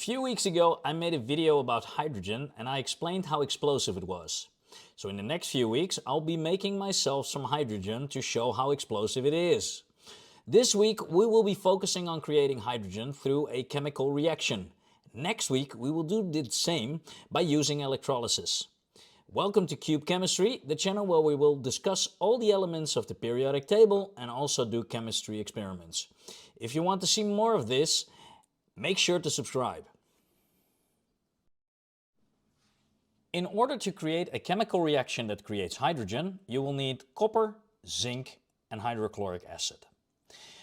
few weeks ago I made a video about hydrogen and I explained how explosive it was. So in the next few weeks I'll be making myself some hydrogen to show how explosive it is. This week we will be focusing on creating hydrogen through a chemical reaction. Next week we will do the same by using electrolysis. Welcome to Cube Chemistry, the channel where we will discuss all the elements of the periodic table and also do chemistry experiments. If you want to see more of this, make sure to subscribe. In order to create a chemical reaction that creates hydrogen, you will need copper, zinc and hydrochloric acid.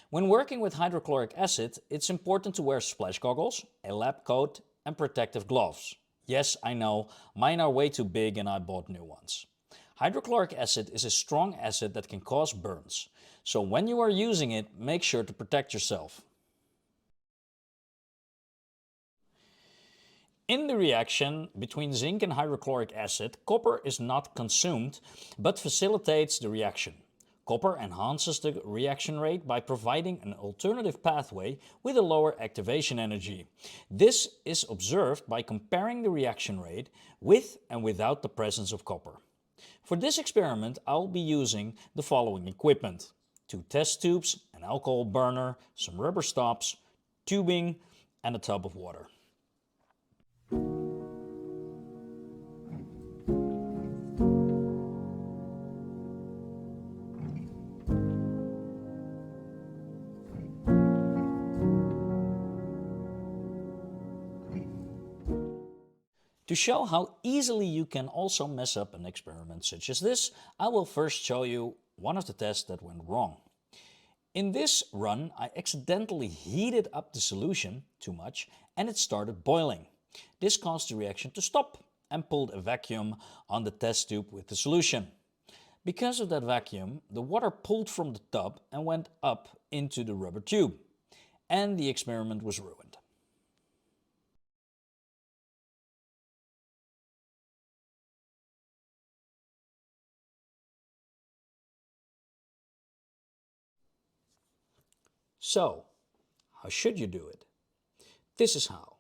When working with hydrochloric acid, it's important to wear splash goggles, a lab coat and protective gloves. Yes, I know, mine are way too big and I bought new ones. Hydrochloric acid is a strong acid that can cause burns, so when you are using it, make sure to protect yourself. In the reaction between zinc and hydrochloric acid, copper is not consumed but facilitates the reaction. Copper enhances the reaction rate by providing an alternative pathway with a lower activation energy. This is observed by comparing the reaction rate with and without the presence of copper. For this experiment, I'll be using the following equipment: 2 test tubes, an alcohol burner, some rubber stops, tubing and a tub of water. To show how easily you can also mess up an experiment such as this, I will first show you one of the tests that went wrong. In this run, I accidentally heated up the solution too much and it started boiling. This caused the reaction to stop and pulled a vacuum on the test tube with the solution. Because of that vacuum, the water pulled from the tub and went up into the rubber tube, and the experiment was ruined. So, how should you do it? This is how.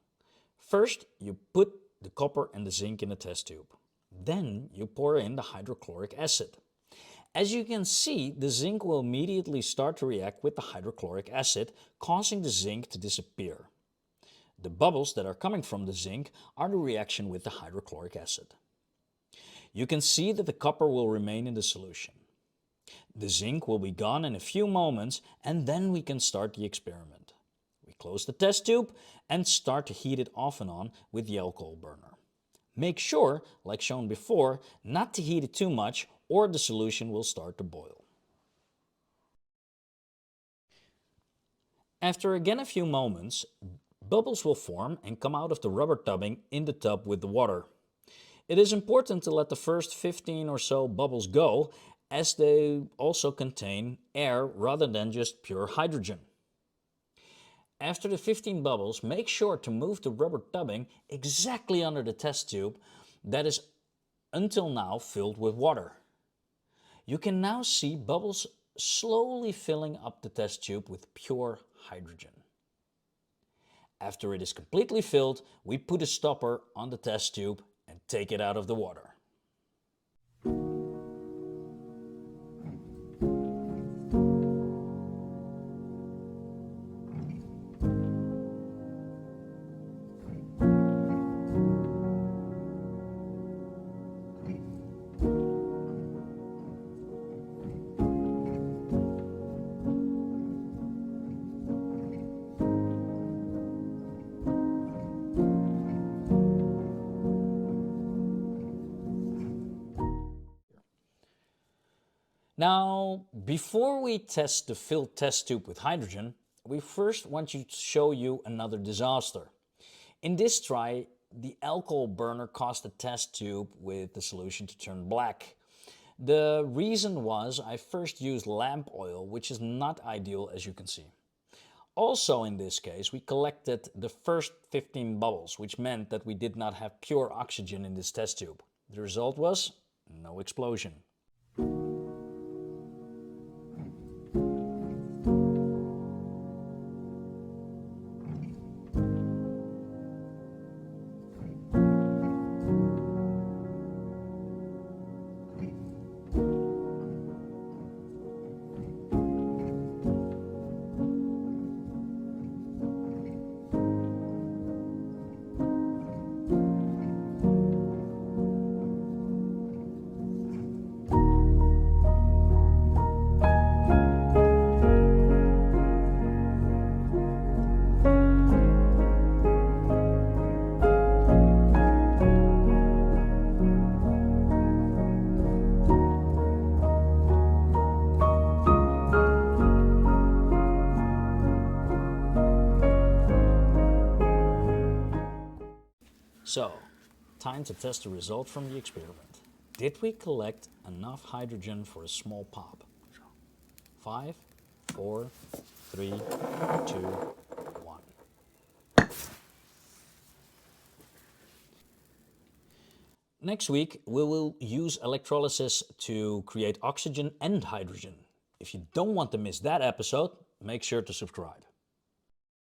First, you put the copper and the zinc in a test tube. Then you pour in the hydrochloric acid. As you can see, the zinc will immediately start to react with the hydrochloric acid, causing the zinc to disappear. The bubbles that are coming from the zinc are the reaction with the hydrochloric acid. You can see that the copper will remain in the solution. The zinc will be gone in a few moments and then we can start the experiment. We close the test tube and start to heat it off and on with the alcohol burner. Make sure, like shown before, not to heat it too much or the solution will start to boil. After again a few moments, bubbles will form and come out of the rubber tubbing in the tub with the water. It is important to let the first 15 or so bubbles go, as they also contain air rather than just pure hydrogen. After the 15 bubbles, make sure to move the rubber tubbing exactly under the test tube that is until now filled with water. You can now see bubbles slowly filling up the test tube with pure hydrogen. After it is completely filled, we put a stopper on the test tube and take it out of the water. Now, before we test the filled test tube with hydrogen, we first want to show you another disaster. In this try, the alcohol burner caused the test tube with the solution to turn black. The reason was I first used lamp oil, which is not ideal, as you can see. Also in this case, we collected the first 15 bubbles, which meant that we did not have pure oxygen in this test tube. The result was no explosion. So, time to test the result from the experiment. Did we collect enough hydrogen for a small pop? 5, 4, 3, 2, 1. Next week, we will use electrolysis to create oxygen and hydrogen. If you don't want to miss that episode, make sure to subscribe.